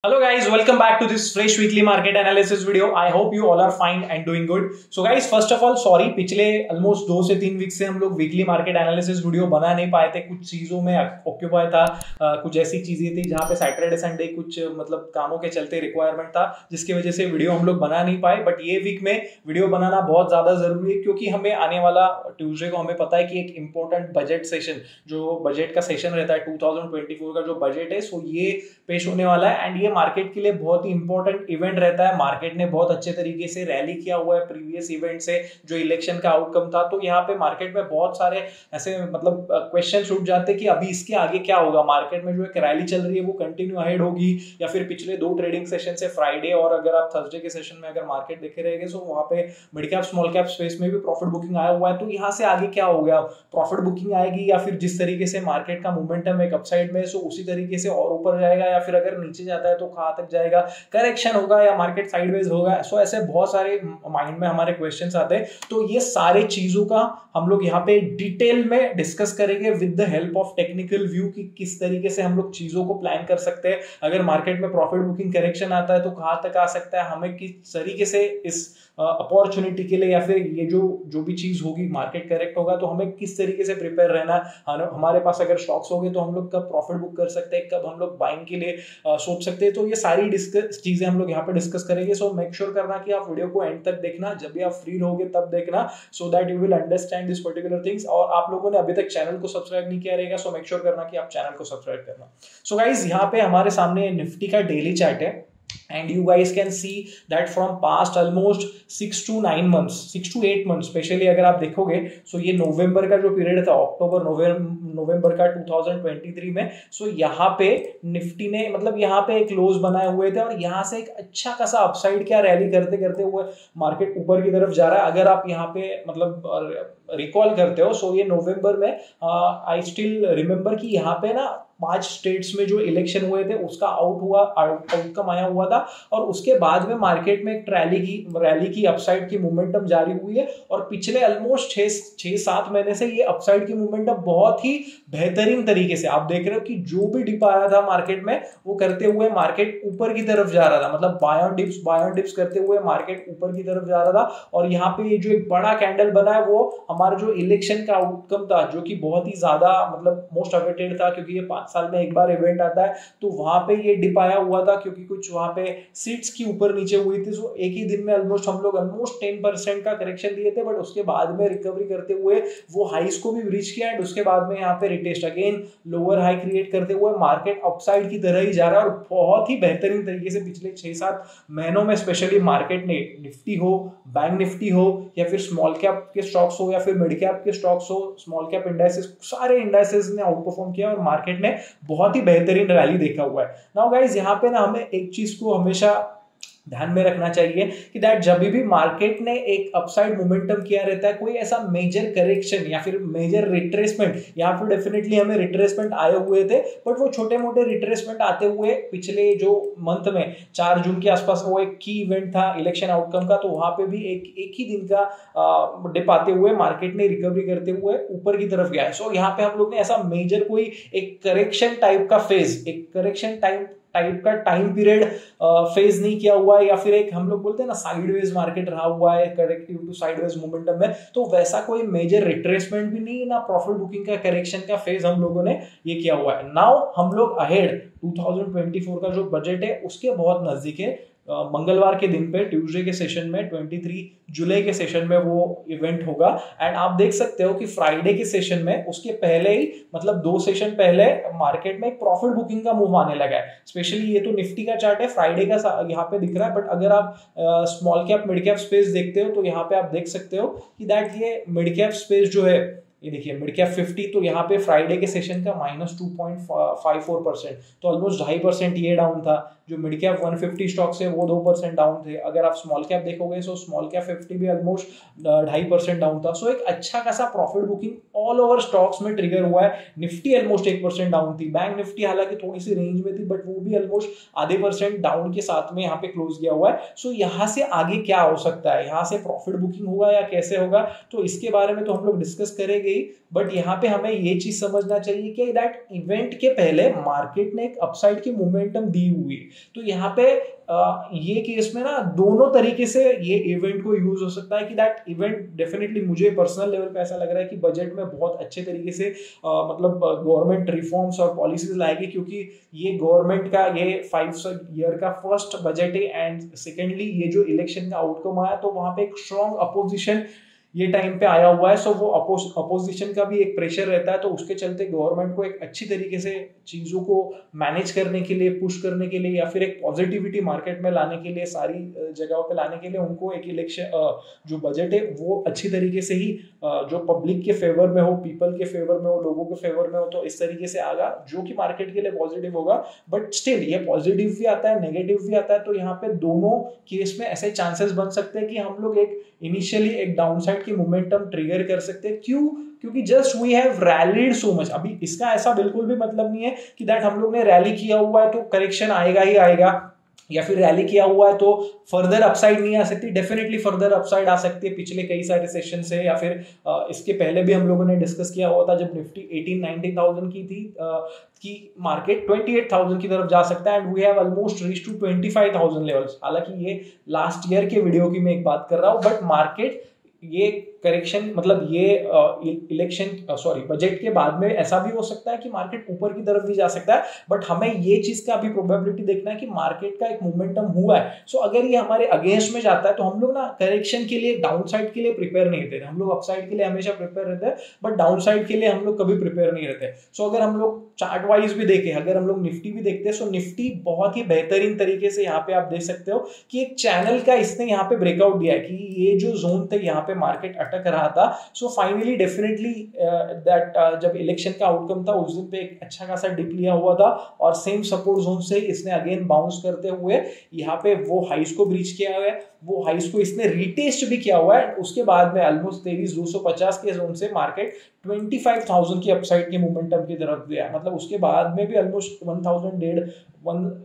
Hello guys, welcome back to this fresh weekly market analysis video. I hope you all are fine and doing good. So guys, first of all sorry, पिछले almost 2 से 3 week से हम लोग weekly market analysis video बना नहीं पाए थे। कुछ चीजों में ऑक्यूपाई था, कुछ ऐसी चीजें थी जहाँ पे सैटरडे संडे कुछ मतलब कामों के चलते रिक्वायरमेंट था, जिसकी वजह से वीडियो हम लोग बना नहीं पाए। बट ये वीक में वीडियो बनाना बहुत ज्यादा जरूरी है, क्योंकि हमें आने वाला ट्यूसडे को हमें पता है कि एक इंपॉर्टेंट बजट सेशन, जो बजट का सेशन रहता है 2024 का जो बजट है, सो ये पेश होने वाला है। एंड ये मार्केट के लिए बहुत ही इंपॉर्टेंट इवेंट रहता है। मार्केट ने बहुत अच्छे तरीके से रैली किया हुआ है प्रीवियस इवेंट से, जो इलेक्शन का आउटकम था। तो यहाँ पे मार्केट में बहुत सारे ऐसे मतलब क्वेश्चन उठ जाते हैं कि अभी इसके आगे क्या होगा। मार्केट में जो एक रैली चल रही है वो कंटिन्यू अहेड होगी, या फिर पिछले 2 ट्रेडिंग सेशन से फ्राइडे और अगर आप थर्सडे के सेशन में अगर मार्केट देखे रहेंगे तो वहां पे mid cap small cap space में भी प्रॉफिट बुकिंग आया हुआ है। तो यहाँ से आगे क्या हो गया, प्रॉफिट बुकिंग आएगी, या फिर जिस तरीके से मार्केट का मोमेंटम एक अपसाइड में, सो उसी तरीके से और ऊपर जाएगा, या फिर अगर नीचे जाता है तो कहां तक जाएगा, करेक्शन होगा या मार्केट साइडवेज होगा। सो ऐसे बहुत सारे माइंड में हमारे क्वेश्चंस आते हैं। तो ये सारे चीजों का हम लोग यहाँ पे डिटेल में डिस्कस करेंगे with the help of technical view कि किस तरीके से हम लोग चीजों को प्लान कर सकते हैं। अगर मार्केट में प्रॉफिट बुकिंग करेक्शन आता है तो कहां तक आ सकता है, हमें किस तरीके से इस अपॉर्चुनिटी के लिए, या फिर ये जो भी चीज होगी मार्केट करेक्ट होगा तो हमें किस तरीके से प्रिपेयर रहना है। हमारे पास अगर स्टॉक्स होंगे तो हम लोग कब प्रॉफिट बुक कर सकते हैं, कब हम लोग बाइंग के लिए सोच सकते हैं। तो ये सारी चीजें हम लोग यहाँ पे डिस्कस करेंगे। सो मेक श्योर करना कि आप वीडियो को एंड तक देखना, जब भी आप फ्री रहोगे तब देखना, so that you will understand this particular things. और आप लोगों ने अभी तक चैनल को सब्सक्राइब नहीं किया रहेगा, सो मेक श्योर करना कि आप चैनल को सब्सक्राइब करना। सो गाइज, यहाँ पे हमारे सामने निफ्टी का डेली चार्ट है, and you guys can see that from past almost 6 to 8 months specially अगर आप देखोगे, सो ये नवंबर का जो पीरियड था, अक्टूबर नवंबर का 2023 में, सो यहाँ पे निफ्टी ने मतलब यहाँ पे एक लोज बनाए हुए थे और यहाँ से एक अच्छा खासा अपसाइड क्या रैली करते करते हुए मार्केट ऊपर की तरफ जा रहा है। अगर आप यहाँ पे मतलब रिकॉल करते हो, सो ये नवंबर में आई स्टिल रिमेम्बर कि यहाँ पे ना 5 स्टेट्स में जो इलेक्शन हुए थे उसका आउटकम आया हुआ था, और उसके बाद में मार्केट में एक रैली की अपसाइड की मोमेंटम जारी हुई है। और पिछले ऑलमोस्ट 6-7 महीने से ये अपसाइड की मोमेंटम बहुत ही बेहतरीन तरीके से आप देख रहे हो कि जो भी डिप आ रहा था मार्केट में वो करते हुए मार्केट ऊपर की तरफ जा रहा था, मतलब बाय ऑन डिप्स करते हुए मार्केट ऊपर की तरफ जा रहा था। और यहाँ पे ये जो एक बड़ा कैंडल बना है वो हमारा जो इलेक्शन का आउटकम था, जो कि बहुत ही ज्यादा मतलब मोस्ट अवेटेड था, क्योंकि ये 5 साल में एक बार इवेंट आता है। तो वहां पे ये डिप आया हुआ था, क्योंकि कुछ वहां पे सीट्स की ऊपर नीचे हुई थी। सो एक ही दिन में हम लोग ऑलमोस्ट 10% का करेक्शन दिए थे, बट उसके बाद में रिकवरी करते हुए वो हाईस को भी रीच किया, एंड उसके बाद में यहाँ पे retest again lower high create करते हुए मार्केट अपसाइड की तरह ही जा रहा है। और बहुत ही बेहतरीन तरीके से पिछले 6-7 महीनों में स्पेशली मार्केट ने, निफ्टी हो, बैंक निफ्टी हो, या फिर स्मॉल कैप के स्टॉक्स हो, या फिर मिड कैप के स्टॉक्स हो, स्मॉल कैप इंडाइसेस, सारे इंडाइसेस ने आउट परफॉर्म किया और मार्केट ने बहुत ही बेहतरीन रैली देखा हुआ है। नाउ गाइस, यहाँ पे ना हमें एक चीज को हमेशा ध्यान में रखना चाहिए कि दैट जब भी मार्केट ने एक अपसाइड मोमेंटम किया रहता है, कोई ऐसा मेजर करेक्शन या फिर मेजर रिट्रेसमेंट, यहाँ पे डेफिनेटली हमें रिट्रेसमेंट आए हुए थे, बट वो छोटे मोटे रिट्रेसमेंट आते हुए पिछले जो मंथ में 4 जून के आसपास वो एक की इवेंट था इलेक्शन आउटकम का, तो वहां पे भी एक ही दिन का डिप आते हुए मार्केट ने रिकवरी करते हुए ऊपर की तरफ गया है। सो यहाँ पे हम लोग ने ऐसा मेजर कोई एक करेक्शन टाइप का फेज, एक करेक्शन टाइप का टाइम पीरियड फेज नहीं किया हुआ है, या फिर एक हम लोग बोलते हैं ना साइडवेज मार्केट रहा हुआ है, करेक्टिव टू साइडवेज मोमेंटम में। तो वैसा कोई मेजर रिट्रेसमेंट भी नहीं, ना प्रॉफिट बुकिंग का करेक्शन का फेज हम लोगों ने ये किया हुआ है। नाउ हम लोग अहेड 2024 का जो बजट है उसके बहुत नजदीक है। मंगलवार के दिन पे ट्यूसडे के सेशन में 23 जुलाई के सेशन में वो इवेंट होगा, एंड आप देख सकते हो कि फ्राइडे के सेशन में उसके पहले ही मतलब 2 सेशन पहले मार्केट में एक प्रॉफिट बुकिंग का मूव आने लगा है। स्पेशली ये तो निफ्टी का चार्ट है, फ्राइडे का यहाँ पे दिख रहा है, बट अगर आप small cap mid cap space देखते हो तो यहाँ पे आप देख सकते हो कि दैट ये मिड कैप स्पेस जो है, ये देखिए मिड कैप 50, तो यहाँ पे फ्राइडे के सेशन का -2.54%, तो ऑलमोस्ट 2.5% ये डाउन था। जो मिड कैप 150 स्टॉक्स है वो 2% डाउन थे। अगर आप स्मॉल कैप देखोगे सो स्मॉल कैप 50 भी ऑलमोस्ट 2.5% डाउन था। सो एक अच्छा खासा profit booking all over stocks में ट्रिगर हुआ है। निफ्टी ऑलमोस्ट 1% डाउन थी, बैंक निफ्टी हालांकि थोड़ी सी रेंज में थी, बट वो भी ऑलमोस्ट 0.5% डाउन के साथ में यहाँ पे क्लोज किया हुआ है। सो यहाँ से आगे क्या हो सकता है, यहाँ से प्रॉफिट बुकिंग होगा या कैसे होगा, तो इसके बारे में तो हम लोग डिस्कस करेंगे ही, बट यहाँ पे हमें ये चीज समझना चाहिए कि दैट इवेंट के पहले मार्केट ने एक अपसाइड की मोमेंटम दी हुई है। तो यहाँ पे ये केस में ना दोनों तरीके से ये इवेंट को यूज हो सकता है कि दैट इवेंट डेफिनेटली मुझे पर्सनल लेवल पे ऐसा लग रहा है कि बजट में बहुत अच्छे तरीके से मतलब गवर्नमेंट रिफॉर्म्स और पॉलिसीज लाएगी, क्योंकि ये गवर्नमेंट का ये 5 ईयर का फर्स्ट बजट है एंड सेकेंडली ये जो इलेक्शन का आउटकम आया तो वहां पे एक स्ट्रॉन्ग अपोजिशन ये टाइम पे आया हुआ है। सो वो अपोजिशन का भी एक प्रेशर रहता है, तो उसके चलते गवर्नमेंट को एक अच्छी तरीके से चीज़ों को मैनेज करने के लिए, पुश करने के लिए या फिर एक पॉजिटिविटी मार्केट में लाने के लिए, सारी जगहों पे लाने के लिए उनको एक इलेक्शन जो बजट है वो अच्छी तरीके से ही जो पब्लिक के फेवर में हो, पीपल के फेवर में हो, लोगों के फेवर में हो, तो इस तरीके से आगा जो कि मार्केट के लिए पॉजिटिव होगा। बट स्टिल ये पॉजिटिव भी आता है, नेगेटिव भी आता है, तो यहाँ पे दोनों केस में ऐसे चांसेस बन सकते हैं कि हम लोग एक इनिशियली एक डाउनसाइड की मोमेंटम ट्रिगर कर सकते हैं। क्यों? क्योंकि just we have rallied so much. अभी इसका ऐसा बिल्कुल भी मतलब नहीं है कि दैट हम लोग ने रैली किया हुआ है तो करेक्शन आएगा ही आएगा, या फिर रैली किया हुआ है तो फर्दर अपसाइड नहीं आ सकती। डेफिनेटली फर्दर अपसाइड आ सकती है पिछले कई सारे सेशन से, या फिर इसके पहले भी हम लोगों ने डिस्कस किया हुआ था जब निफ्टी 18-19,000 की थी कि मार्केट 28,000 की तरफ जा सकता है and we have almost reach to 25,000 levels. हालांकि ये लास्ट ईयर के वीडियो की मैं एक बात कर रहा हूँ, बट मार्केट ये करेक्शन मतलब ये इलेक्शन सॉरी बजट के बाद में ऐसा भी हो सकता है कि मार्केट ऊपर की तरफ भी जा सकता है, बट हमें ये चीज का भी प्रोबेबिलिटी देखना है कि मार्केट का एक मोमेंटम हुआ है। सो अगर ये हमारे अगेंस्ट में जाता है तो हम लोग ना करेक्शन के लिए, डाउनसाइड के लिए प्रिपेयर नहीं रहते। हम लोग अपसाइड के लिए हमेशा प्रिपेयर रहते हैं, बट डाउनसाइड के लिए हम लोग कभी प्रिपेयर नहीं रहते। सो अगर हम लोग चार्ट वाइज भी देखें, अगर हम लोग निफ्टी भी देखते हैं, सो निफ्टी बहुत ही बेहतरीन तरीके से यहाँ पे आप देख सकते हो कि एक चैनल का इसने यहाँ पे ब्रेकआउट दिया है कि ये जो जोन थे यहाँ पे मार्केट अटक रहा था। सो फाइनली डेफिनेटली दैट जब इलेक्शन का आउटकम था उस दिन पे एक अच्छा खासा डिप लिया हुआ था और सेम सपोर्ट जोन से इसने अगेन बाउंस करते हुए यहाँ पे वो हाइस को ब्रीच किया हुआ है, वो हाइस को इसने रीटेस्ट भी किया हुआ है। उसके बाद में ऑलमोस्ट 23,250 के जोन से मार्केट 25,000 की अपसाइड के मोमेंटम की तरफ गया। मतलब उसके बाद में भी ऑलमोस्ट 1,000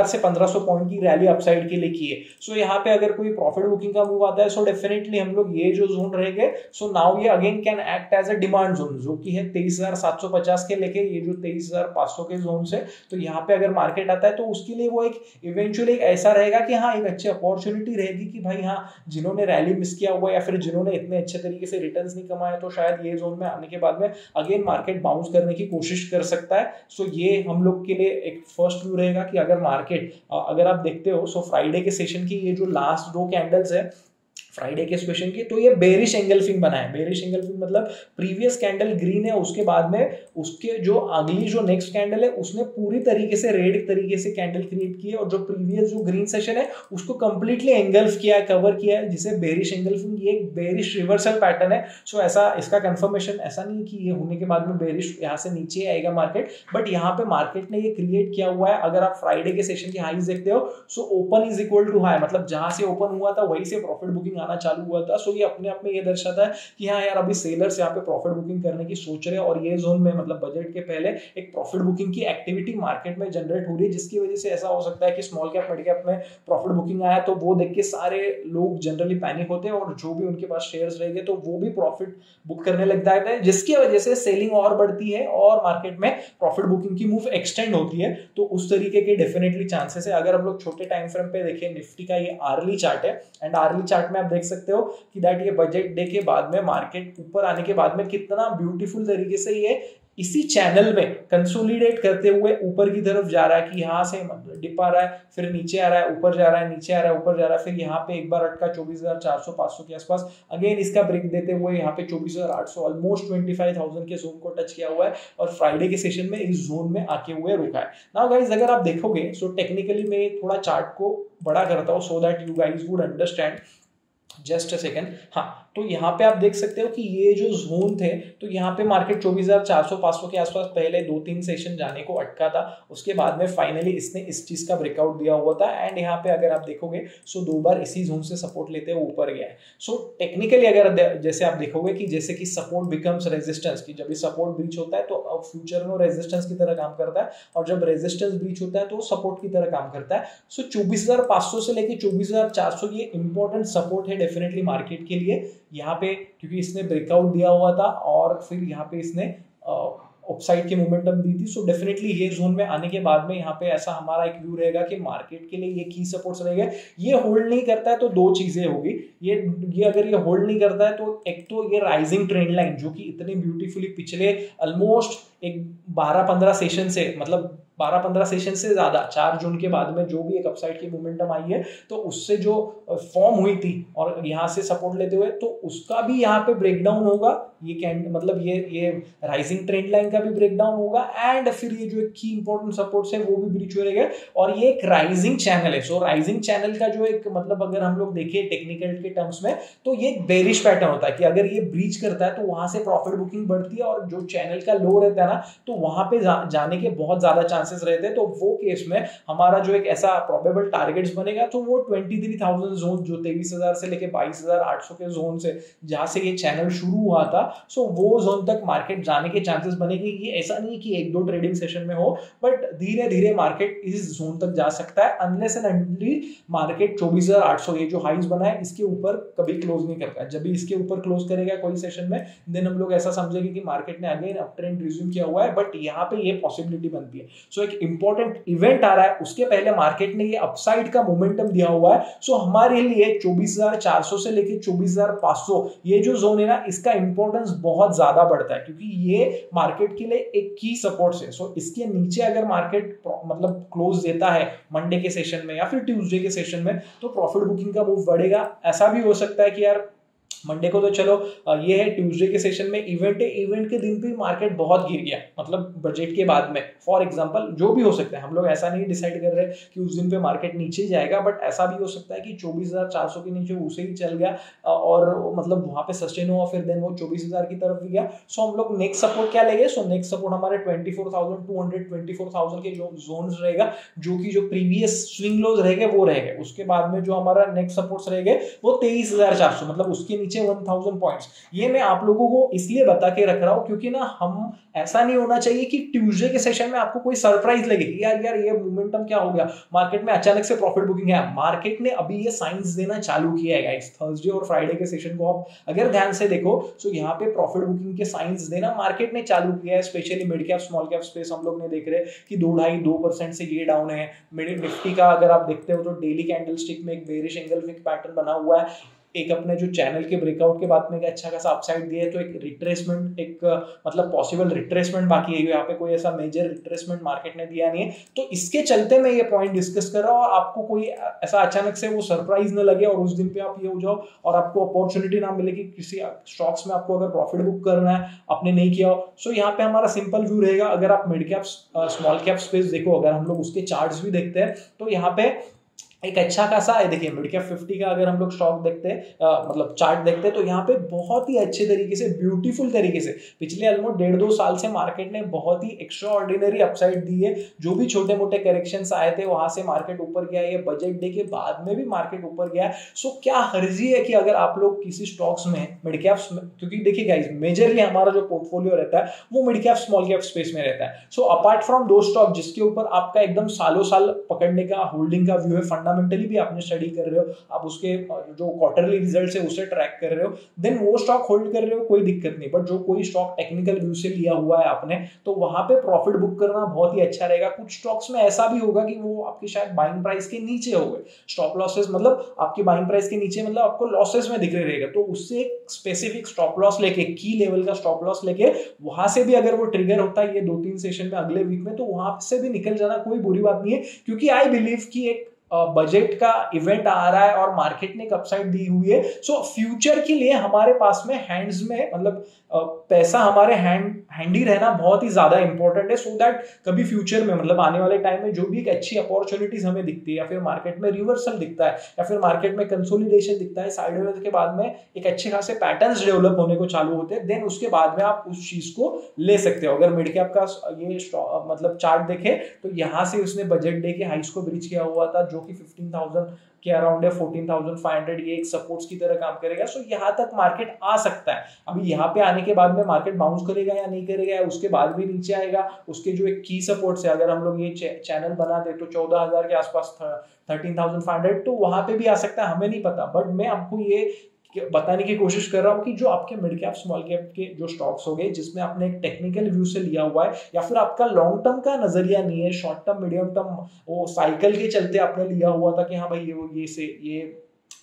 से 1,500 पॉइंट की रैली अपसाइड के लिए की है। सो यहाँ पे अगर कोई प्रॉफिट बुकिंग का मूव आता है सो डेफिनेटली हम लोग ये जो जोन रहेंगे, सो नाउ ये again can act as a demand zone, जो कि है 23,750 के लेके ये जो 23,500 के जोन से। तो यहाँ पे अगर मार्केट आता है तो उसके लिए वो एक इवेंचुअली ऐसा रहेगा कि हाँ एक अच्छी अपॉर्चुनिटी रहेगी कि भाई हाँ जिन्होंने रैली मिस किया हुआ या फिर जिन्होंने इतने अच्छे तरीके से रिटर्न्स नहीं कमाए तो शायद ये जोन में आने के बाद में अगेन मार्केट बाउंस करने की कोशिश कर सकता है। सो ये हम लोग के लिए एक फर्स्ट व्यू रहेगा कि अगर मार्केट अगर आप देखते हो सो फ्राइडे के सेशन की ये जो लास्ट 2 कैंडल्स है फ्राइडे के सेशन की, तो ये बेरिश एंगल्फिंग बना है। बेरिश एंगल्फिंग मतलब प्रीवियस कैंडल ग्रीन है, उसके बाद में उसके जो अगली जो नेक्स्ट कैंडल है उसने पूरी तरीके से रेड तरीके से कैंडल क्रिएट की है और जो प्रीवियस जो ग्रीन सेशन है उसको कंप्लीटली एंगल्फ किया है, कवर किया है, जिसे बेरिश एंगल्फिंग, ये एक बेरिश रिवर्सल पैटर्न है। सो ऐसा इसका कंफर्मेशन ऐसा नहीं कि ये होने के बाद में बेरिश यहाँ से नीचे आएगा मार्केट, बट यहाँ पे मार्केट ने ये क्रिएट किया हुआ है। अगर आप फ्राइडे के सेशन की हाईज देखते हो so open is equal to high, मतलब जहां से ओपन हुआ था वहीं से प्रॉफिट बुकिंग आना चालू हुआ था। सो ये अपने आप में ये दर्शाता है कि हाँ यार अभी सेलर्स यहाँ पे प्रॉफिट बुकिंग करने की सोच रहे हैं और ये जोन में मतलब बजट के पहले एक प्रॉफिट बुकिंग की एक्टिविटी मार्केट में जनरेट हो रही है, जिसकी वजह से ऐसा हो सकता है कि स्मॉल कैप मिड कैप में प्रॉफिट बुकिंग आया तो वो देख के सारे लोग जनरली पैनिक होते हैं और जो भी उनके पास शेयर्स रहेंगे तो वो भी प्रॉफिट बुक करने लग जाते हैं, जिसकी वजह से सेलिंग और बढ़ती है और मार्केट में प्रॉफिट बुकिंग की मूव एक्सटेंड होती है। तो उस तरीके के डेफिनेटली चांसेस है। अगर हम लोग छोटे टाइम फ्रेम पे देखें, निफ्टी का ये आर्ली चार्ट है एंड आर्ली चार्ट में आप देख सकते हो कि दैट ये बजट डे के बाद में मार्केट ऊपर आने के बाद में कितना ब्यूटीफुल तरीके से ये इसी चैनल में कंसोलिडेट करते हुए ऊपर की तरफ जा रहा है कि यहाँ से डिप आ रहा है, फिर नीचे आ रहा है, ऊपर जा रहा है, नीचे आ रहा है, ऊपर जा रहा है, फिर यहाँ पे एक बार अटका 24,400-500 के आसपास, अगेन इसका ब्रेक देते हुए यहाँ पे 24,800 ऑलमोस्ट 25,000 के जोन को टच किया हुआ है और फ्राइडे के सेशन में इस जोन में आके हुए रुका है। नाउ गाइस अगर आप देखोगे सो टेक्निकली मैं थोड़ा चार्ट को बड़ा करता हूँ so that you guys would understand. Just a second. हाँ, तो यहाँ पे आप देख सकते हो कि ये जो जोन थे तो यहाँ पे मार्केट 24,400-500 के आसपास पहले 2-3 सेशन जाने को अटका था, उसके बाद में फाइनली इसने इस चीज का ब्रेकआउट दिया हुआ था एंड यहाँ पे अगर आप देखोगे सो 2 बार इसी जोन से सपोर्ट लेते हुए ऊपर गया है। सो टेक्निकली अगर जैसे आप देखोगे कि जैसे कि सपोर्ट बिकम्स रेजिस्टेंस, की जब ये सपोर्ट ब्रीच होता है तो अब फ्यूचर में रेजिस्टेंस की तरह काम करता है और जब रेजिस्टेंस ब्रीच होता है तो सपोर्ट की तरह काम करता है। सो 24,500 से लेके 24,400 ये इंपॉर्टेंट सपोर्ट है डेफिनेटली मार्केट के लिए यहाँ पे, क्योंकि इसने ब्रेकआउट दिया हुआ था और फिर यहाँ पे इसने अपसाइड की मोमेंटम दी थी। सो डेफिनेटली ये जोन में आने के बाद में यहाँ पे ऐसा हमारा एक व्यू रहेगा कि मार्केट के लिए ये की सपोर्ट्स रहेगा। ये होल्ड नहीं करता है तो दो चीजें होगी, ये अगर ये होल्ड नहीं करता है तो एक तो ये राइजिंग ट्रेंड लाइन जो कि इतनी ब्यूटीफुली पिछले ऑलमोस्ट एक 12-15 सेशन से, मतलब 12-15 सेशन से ज्यादा 4 जून के बाद में जो भी एक अपसाइड की मोमेंटम आई है तो उससे जो फॉर्म हुई थी और यहाँ से सपोर्ट लेते हुए, तो उसका भी यहाँ पे ब्रेकडाउन होगा। ये मतलब ये राइजिंग ट्रेंड लाइन का भी ब्रेकडाउन होगा एंड फिर ये जो एक की इंपॉर्टेंट सपोर्ट्स है वो भी ब्रीच हो रहेगा। और ये एक राइजिंग चैनल है। सो राइजिंग चैनल का जो एक मतलब अगर हम लोग देखें टेक्निकल के टर्म्स में तो ये एक बेरिश पैटर्न होता है कि अगर ये ब्रीच करता है तो वहां से प्रॉफिट बुकिंग बढ़ती है और जो चैनल का लो रहता है ना तो वहां पे जाने के बहुत ज्यादा चांसेस रहते हैं। तो वो केस में हमारा जो एक ऐसा प्रोबेबल टारगेट्स बनेगा तो वो 23,000 जोन जो 23,000 से लेके 22,800 के जोन से जहां से ये चैनल शुरू हुआ था, सो वो जोन तक मार्केट जाने के चांसेस बनेगी। ये ऐसा नहीं कि एक दो ट्रेडिंग सेशन में हो, बट धीरे धीरे मार्केट इस जोन तक जा सकता है अनलेस एंड अनटिल मार्केट 24,800 ये जो हाइज बना है इसके ऊपर कभी क्लोज नहीं करता है। जब भी इसके ऊपर क्लोज करेगा कोई सेशन में देन हम लोग ऐसा समझेंगे कि मार्केट ने अगेन अप ट्रेंड रिज्यूम किया हुआ है, बट यहाँ पे ये पॉसिबिलिटी बनती है। सो एक इंपॉर्टेंट इवेंट आ रहा है, उसके पहले मार्केट ने ये अपसाइड का मोमेंटम दिया हुआ है। सो हमारे लिए 24,400 से लेके 24,500 ये जो जोन है ना इसका इंपॉर्टेंस बहुत ज्यादा बढ़ता है क्योंकि ये मार्केट के लिए एक की सपोर्ट है। सो इसके नीचे अगर मार्केट मतलब क्लोज देता है मंडे के सेशन में या फिर ट्यूसडे के सेशन में तो प्रॉफिट बुकिंग का मूव बढ़ेगा। ऐसा भी हो सकता है कि यार मंडे को तो चलो ये है, ट्यूसडे के सेशन में इवेंट है, इवेंट के दिन भी मार्केट बहुत गिर गया मतलब बजट के बाद में फॉर एग्जांपल, जो भी हो सकता है। हम लोग ऐसा नहीं डिसाइड कर रहे कि उस दिन पे मार्केट नीचे जाएगा, बट ऐसा भी हो सकता है कि 24,400 के नीचे उसे ही चल गया और मतलब वहां पे सस्टेन हुआ फिर देन वो 24,000 की तरफ गया। सो हम लोग नेक्स्ट सपोर्ट क्या लेंगे? सो नेक्स्ट सपोर्ट हमारे 24,200 24,000 के जो जोन्स रहेगा, जो कि जो प्रीवियस स्विंग लोज रहेंगे वो रहेंगे। उसके बाद में जो हमारा नेक्स्ट सपोर्ट्स रहेंगे वो 23,400 मतलब उसके नीचे 1,000 पॉइंट्स। ये मैं आप लोगों को इसलिए बता के रख रहा हूं क्योंकि ना हम ऐसा नहीं होना चाहिए कि ट्यूसडे के सेशन में आपको कोई सरप्राइज लगे कि यार ये मोमेंटम क्या हो गया, मार्केट में अचानक से प्रॉफिट बुकिंग है। मार्केट ने अभी ये साइंस देना चालू किया है गाइस। थर्सडे और फ्राइडे के सेशन को आप अगर ध्यान से देखो तो यहाँ पे प्रॉफिट बुकिंग के साइंस देना मार्केट ने चालू किया है। Specially mid cap small cap space हम लोग ने देख रहे हैं कि 2.5-2% से ये डाउन है। मिड निफ्टी का अगर आप देखते हो तो डेली कैंडल स्टिक में एक बेरिश एंगल्फिक पैटर्न बना हुआ है। एक अपने जो चैनल के ब्रेकआउट के बाद में एक अच्छा खासा अपसाइड दिया है, तो एक रिट्रेसमेंट एक मतलब पॉसिबल रिट्रेसमेंट बाकी है। यहाँ पे कोई ऐसा मेजर रिट्रेसमेंट मार्केट ने दिया नहीं है, तो इसके चलते मैं ये पॉइंट डिस्कस कर रहा हूँ और आपको कोई ऐसा अचानक से वो सरप्राइज न लगे और उस दिन पे आप ये हो जाओ और आपको अपॉर्चुनिटी ना मिले कि किसी स्टॉक्स में आपको अगर प्रॉफिट बुक करना है आपने नहीं किया हो। सो यहाँ पे हमारा सिंपल व्यू रहेगा। अगर आप mid cap small cap space देखो, अगर हम लोग उसके चार्ट्स भी देखते हैं तो यहाँ पे एक अच्छा खासा है। देखिए मिड कैप 50 का अगर हम लोग स्टॉक देखते हैं मतलब चार्ट देखते हैं तो यहाँ पे बहुत ही अच्छे तरीके से ब्यूटीफुल तरीके से पिछले ऑलमोस्ट 1.5-2 साल से मार्केट ने बहुत ही एक्स्ट्रा ऑर्डिनरी अपसाइड दी है। जो भी छोटे मोटे करेक्शंस आए थे वहां से मार्केट ऊपर गया है। बजट डे के बाद में भी मार्केट ऊपर गया है। सो क्या हर्जी है कि अगर आप लोग किसी स्टॉक्स में मिड कैप्स में, क्योंकि देखिए गाइस मेजरली हमारा जो पोर्टफोलियो रहता है वो mid cap small cap space में रहता है। सो अपार्ट फ्रॉम दो स्टॉक जिसके ऊपर आपका एकदम सालों साल पकड़ने का होल्डिंग का व्यू है, फंडामेंटली भी आपने स्टडी कर रहे हो, आप उसके जो क्वार्टरली रिजल्ट्स है उसे ट्रैक कर रहे हो, देन वो स्टॉक होल्ड कर रहे हो, कोई दिक्कत नहीं। बट जो कोई स्टॉक टेक्निकल व्यू से लिया हुआ है आपने तो वहां पे प्रॉफिट बुक करना बहुत ही अच्छा रहेगा। कुछ स्टॉक्स में ऐसा भी होगा कि वो आपकी शायद बाइंग प्राइस के नीचे हो गए, स्टॉप लॉसेस मतलब आपकी बाइंग प्राइस के नीचे मतलब आपको लॉसेस में दिख रहे रहेगा, तो उससे एक स्पेसिफिक स्टॉप लॉस लेके की लेवल का स्टॉप लॉस लेके वहां से भी अगर वो ट्रिगर होता है ये 2-3 सेशन में अगले वीक में तो वहां से भी निकल जाना कोई बुरी बात नहीं है। क्योंकि आई बिलीव कि एक बजट का इवेंट आ रहा है और मार्केट ने एक अपसाइड दी हुई है। सो फ्यूचर के लिए हमारे पास में हैंड्स में मतलब पैसा हमारे हैंडी रहना बहुत ही ज्यादा इंपॉर्टेंट है, सो दैट कभी फ्यूचर में मतलब आने वाले टाइम में जो भी एक अच्छी अपॉर्चुनिटीज हमें दिखती है या फिर मार्केट में रिवर्सल दिखता है या फिर मार्केट में कंसोलिडेशन दिखता है साइडवेज के बाद में एक अच्छे खासे पैटर्न्स डेवलप होने को चालू होते हैं, देन उसके बाद में आप उस चीज को ले सकते हो। अगर मिड कैप का ये मतलब चार्ट देखे तो यहाँ से उसने बजट डे के हाइस को ब्रीच किया हुआ था जो कि 15,000 के अराउंड है, 14,500 ये एक सपोर्ट्स की तरह काम करेगा। सो यहाँ तक मार्केट आ सकता है। अभी यहाँ पे आने के बाद में मार्केट बाउंस करेगा या नहीं करेगा, उसके बाद भी नीचे आएगा। उसके जो एक की सपोर्ट्स है अगर हम लोग ये चैनल बना दे तो 14,000 के आसपास 13,500 तो वहां पे भी आ सकता है, हमें नहीं पता। बट मैं आपको ये बताने की कोशिश कर रहा हूँ कि जो आपके मिड कैप स्मॉल कैप के जो स्टॉक्स हो गए जिसमें आपने एक टेक्निकल व्यू से लिया हुआ है या फिर आपका लॉन्ग टर्म का नजरिया नहीं है, शॉर्ट टर्म मीडियम टर्म वो साइकिल के चलते आपने लिया हुआ था कि हाँ भाई ये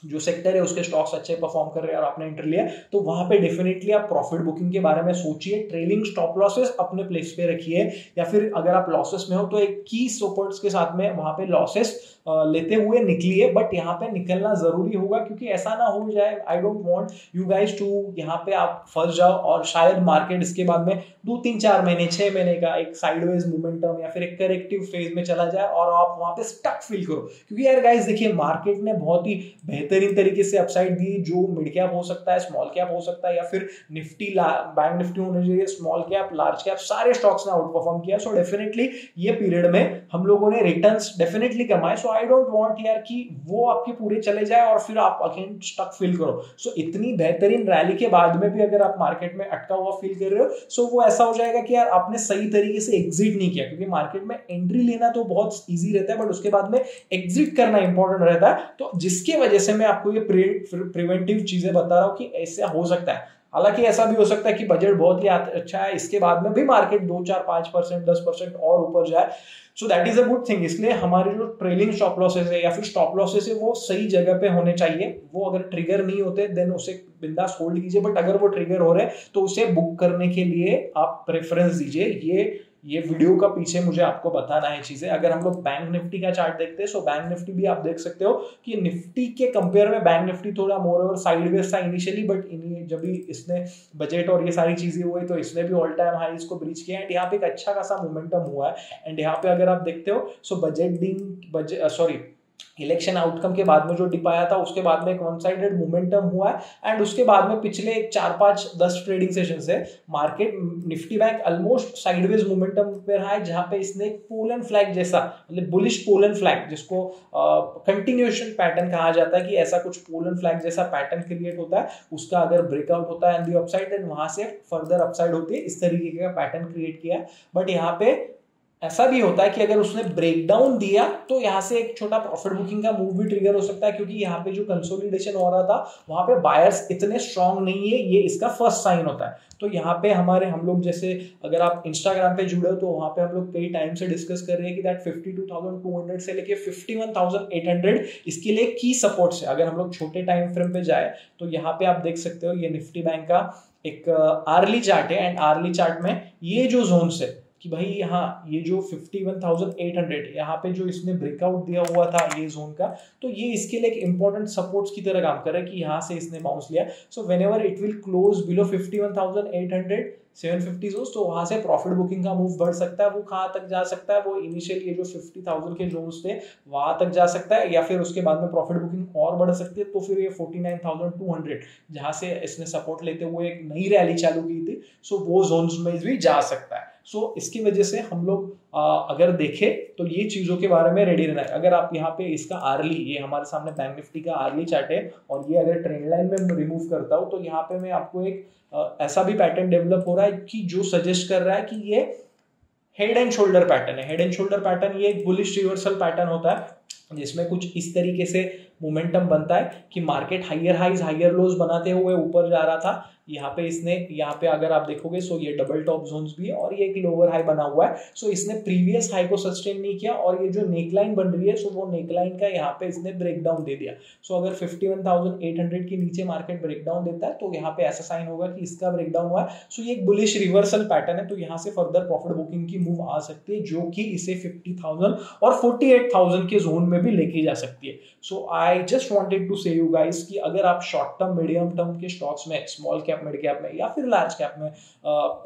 जो सेक्टर है उसके स्टॉक्स अच्छे परफॉर्म कर रहे हैं और आपने एंटर लिया, तो वहां पे डेफिनेटली आप प्रॉफिट बुकिंग के बारे में सोचिए, ट्रेलिंग स्टॉप लॉसेस अपने प्लेस पे रखिए, या फिर अगर आप लॉसेस में हो तो एक की सपोर्ट्स के साथ में वहां पे लॉसेस लेते हुए निकलिए, बट यहाँ पे निकलना जरूरी होगा क्योंकि ऐसा ना हो जाए, I don't want you guys to यहाँ पे आप फंस जाओ और शायद मार्केट इसके बाद में 2-3-4 महीने 6 महीने का एक साइडवेज मोमेंटम या फिर एक करेक्टिव फेज में चला जाए और आप वहां पे स्टक फील करो। क्योंकि यार गाइस देखिए, मार्केट ने बहुत ही बेहतरीन तरीके से अपसाइड दी, जो मिड कैप हो सकता है, स्मॉल कैप हो सकता है, या फिर निफ्टी बैंक निफ्टी होने चाहिए, स्मॉल कैप लार्ज कैप सारे स्टॉक्स ने आउट परफॉर्म किया। सो डेफिनेटली ये पीरियड में हम लोगों ने रिटर्न्स डेफिनेटली कमाए। सो आई डोंट वांट यार कि वो आपके पूरे चले जाए और फिर आप अगेन स्टक फील करो। सो इतनी बेहतरीन रैली के बाद में भी अगर आप मार्केट में अटका हुआ फील कर रहे हो, सो वो ऐसा हो जाएगा कि यार आपने सही तरीके से एग्जिट नहीं किया, क्योंकि मार्केट में एंट्री लेना तो बहुत इजी रहता है बट उसके बाद में एग्जिट करना इंपॉर्टेंट रहता है। तो जिसकी वजह से मैं आपको ये प्रिवेंटिव चीजें बता रहा हूं कि ऐसा हो सकता है। हालांकि ऐसा भी हो सकता है कि बजट बहुत ही अच्छा है, इसके बाद में भी मार्केट 2-4-5% 10% और ऊपर जाए, so that is a good thing. इसलिए हमारे जो ट्रेलिंग स्टॉप लॉसेस है या फिर स्टॉप लॉसेस है वो सही जगह पे होने चाहिए। वो अगर ट्रिगर नहीं होते देन उसे बिंदास होल्ड कीजिए, बट अगर वो ट्रिगर हो रहे हैं तो उसे बुक करने के लिए आप प्रेफरेंस दीजिए। ये वीडियो का पीछे मुझे आपको बताना है चीजें। अगर हम लोग बैंक निफ्टी का चार्ट देखते हैं, सो बैंक निफ्टी भी आप देख सकते हो कि निफ्टी के कंपेयर में बैंक निफ्टी थोड़ा मोर ओवर साइडवेज था इनिशियली, बट जब भी इसने बजट और ये सारी चीजें हुई तो इसने भी ऑल टाइम हाई इसको ब्रीच किया एंड यहाँ पे एक अच्छा खासा मोमेंटम हुआ है। एंड यहाँ पे अगर आप देखते हो, सो इलेक्शन आउटकम के बाद में जो डिप आया था उसके बाद में एक वन साइडेड मोमेंटम हुआ है एंड उसके बाद में पिछले 4-5-10 ट्रेडिंग सेशन से market Nifty bank almost sideways momentum पे रहा है, जहां पे इसने एक पोलन फ्लैग जैसा, मतलब बुलिश पोलन फ्लैग जिसको कंटिन्यूएशन पैटर्न कहा जाता है, कि ऐसा कुछ पोलन फ्लैग जैसा पैटर्न क्रिएट होता है, उसका अगर ब्रेकआउट होता है एंड द अपसाइड देन वहां से फर्दर अपसाइड होती है, इस तरीके का पैटर्न क्रिएट किया। बट यहाँ पे ऐसा भी होता है कि अगर उसने ब्रेकडाउन दिया तो यहाँ से एक छोटा प्रॉफिट बुकिंग का मूव भी ट्रिगर हो सकता है, क्योंकि यहाँ पे जो कंसोलिडेशन हो रहा था वहां पे बायर्स इतने स्ट्रांग नहीं है, ये इसका फर्स्ट साइन होता है। तो यहाँ पे हम लोग जैसे अगर आप इंस्टाग्राम पे जुड़े हो तो वहां पे हम लोग कई टाइम से डिस्कस कर रहे हैं कि दैट 52,200 से लेके 51,800 इसके लिए की सपोर्ट्स है। अगर हम लोग छोटे टाइम फ्रेम पे जाए तो यहाँ पे आप देख सकते हो, ये निफ्टी बैंक का एक आर्ली चार्ट है एंड आर्ली चार्ट में ये जो जोन है कि भाई यहाँ ये जो 51,800 यहाँ पे जो इसने ब्रेकआउट दिया हुआ था ये जोन का, तो ये इसके लिए एक इंपॉर्टेंट सपोर्ट्स की तरह काम कर रहा है कि यहाँ से इसने बाउंस लिया। So whenever it will close below 51,800 750 zones, तो वहां से प्रॉफिट बुकिंग का मूव बढ़ सकता है। वो कहाँ तक जा सकता है, वो इनिशियली ये जो 50,000 के जोन्स थे वहां तक जा सकता है, या फिर उसके बाद में प्रॉफिट बुकिंग और बढ़ सकती है तो फिर ये 49,200 जहां से इसने सपोर्ट लेते हुए एक नई रैली चालू की थी, सो वो जोन्स में भी जा सकता है। सो इसकी वजह से हम लोग अगर देखें तो ये चीजों के बारे में रेडी रहना है। अगर आप यहाँ पे इसका आर्ली, ये हमारे सामने बैंक निफ्टी का आर्ली चार्ट है और ये अगर ट्रेंड लाइन में रिमूव करता हूँ तो यहाँ पे मैं आपको एक ऐसा भी पैटर्न डेवलप हो रहा है कि जो सजेस्ट कर रहा है कि ये हेड एंड शोल्डर पैटर्न है। हेड एंड शोल्डर पैटर्न ये एक बुलिश रिवर्सल पैटर्न होता है जिसमें कुछ इस तरीके से मोमेंटम बनता है कि market higher highs higher lows बनाते हुए ऊपर जा रहा था। यहाँ पे इसने, यहाँ पे अगर आप देखोगे सो ये डबल टॉप जोन्स भी है और ये एक लोअर हाई बना हुआ है। सो इसने प्रीवियस हाई को सस्टेन नहीं किया और ये जो नेकलाइन बन रही है सो वो नेकलाइन का यहाँ पे इसने ब्रेकडाउन दे दिया। सो अगर 51,800 के नीचे मार्केट ब्रेकडाउन देता है तो यहाँ पे ऐसा साइन होगा कि इसका ब्रेकडाउन हुआ है। सो ये एक बुलिश रिवर्सल पैटर्न है, तो यहाँ से फर्दर प्रॉफिट बुकिंग की मूव आ सकती है जो कि इसे 50,000 और 48,000 के जोन में भी लेके जा सकती है। सो आई जस्ट वांटेड टू से यू गाइस कि अगर आप शॉर्ट टर्म मीडियम टर्म के स्टॉक्स में, स्मॉल कैप मिड कैप में या फिर लार्ज कैप में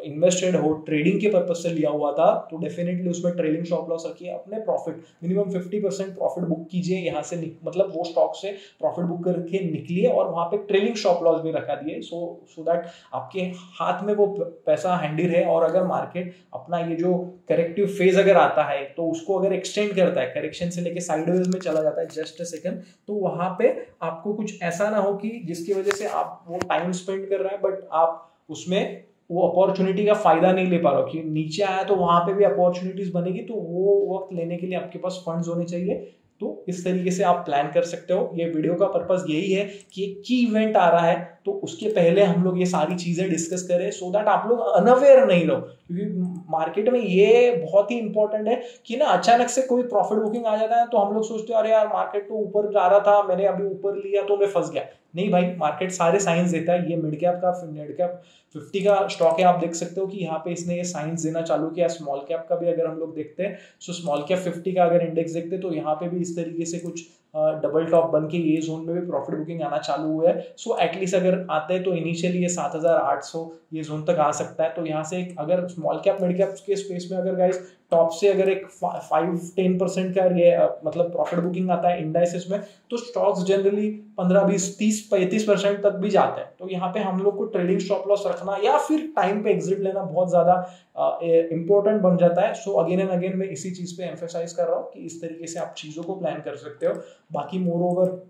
इन्वेस्टेड हो, ट्रेडिंग के पर्पज से लिया हुआ था, तो डेफिनेटली उसमें ट्रेलिंग स्टॉप लॉस रखिए। अपने प्रॉफिट मिनिमम 50% प्रॉफिट बुक कीजिए यहाँ से, मतलब वो स्टॉक से प्रॉफिट बुक करके निकलिए और वहां पे ट्रेलिंग स्टॉप लॉस भी रखा दिए सो दैट आपके हाथ में वो पैसा हैंडी रहे। और अगर मार्केट अपना ये जो करेक्टिव फेज अगर आता है तो उसको अगर एक्सटेंड करता है, करेक्शन से लेके साइडवेज में चला जाता है जस्ट अ सेकंड, तो वहां पे आपको कुछ ऐसा ना हो कि जिसकी वजह से आप वो टाइम स्पेंड कर रहे हैं बट आप उसमें वो अपॉर्चुनिटी का फायदा नहीं ले पा रहे हो कि नीचे आया तो वहां पे भी अपॉर्चुनिटीज बनेगी, तो वो वक्त लेने के लिए आपके पास फंड्स होने चाहिए। तो इस तरीके से आप प्लान कर सकते हो। ये वीडियो का पर्पस यही है कि एक की इवेंट आ रहा है तो उसके पहले हम लोग ये सारी चीजें डिस्कस करें, सो दैट आप लोग अनअवेयर नहीं रहो, क्योंकि मार्केट में ये बहुत ही इंपॉर्टेंट है कि ना अचानक से कोई प्रॉफिट बुकिंग आ जाता है तो हम लोग सोचते हैं अरे यार मार्केट तो ऊपर जा रहा था, मैंने अभी ऊपर लिया तो मैं फंस गया। नहीं भाई, मार्केट सारे साइंस देता है। ये मिड कैप का मिड कैप 50 का स्टॉक है, आप देख सकते हो कि यहाँ पे इसने ये साइंस देना चालू किया। स्मॉल कैप का भी अगर हम लोग देखते हैं, सो स्मॉल कैप 50 का अगर इंडेक्स देखते हैं तो यहाँ पे भी इस तरीके से कुछ डबल टॉप बन के ये जोन में भी प्रॉफिट बुकिंग आना चालू हुआ है। सो एटलीस्ट अगर आते हैं तो इनिशियली ये 7800 ये जोन तक आ सकता है। तो यहाँ से अगर स्मॉल कैप मिड कैप के स्पेस में अगर गाइस टॉप से अगर एक 5-10% का ये मतलब प्रॉफिट बुकिंग आता है इंडाइसेस में, तो स्टॉक्स जनरली 15-20-30-35% तक भी जाते हैं। तो यहाँ पे हम लोग को ट्रेडिंग स्टॉप लॉस रखना या फिर टाइम पे एग्जिट लेना बहुत ज्यादा इंपॉर्टेंट बन जाता है। सो अगेन एंड अगेन मैं इसी चीज पे एम्फेसाइज कर रहा हूँ कि इस तरीके से आप चीजों को प्लान कर सकते हो। बाकी मोर ओवर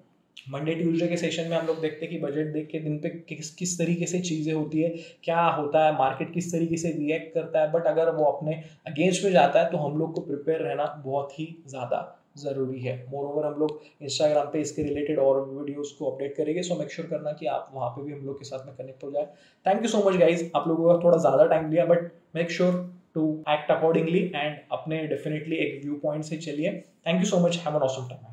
मंडे ट्यूसडे के सेशन में हम लोग देखते हैं कि बजट देख के दिन पे किस तरीके से चीज़ें होती है, क्या होता है, मार्केट किस तरीके से रिएक्ट करता है। बट अगर वो अपने अगेंस्ट में जाता है तो हम लोग को प्रिपेयर रहना बहुत ही ज़्यादा ज़रूरी है। मोर ओवर हम लोग इंस्टाग्राम पे इसके रिलेटेड और वीडियोस को अपडेट करेंगे, सो मेक श्योर करना कि आप वहाँ पे भी हम लोग के साथ में कनेक्ट हो जाए। Thank you so much guys, आप लोगों का थोड़ा ज़्यादा टाइम लिया, but make sure to act accordingly and अपने डेफिनेटली एक व्यू पॉइंट से चलिए। Thank you so much, have an awesome time.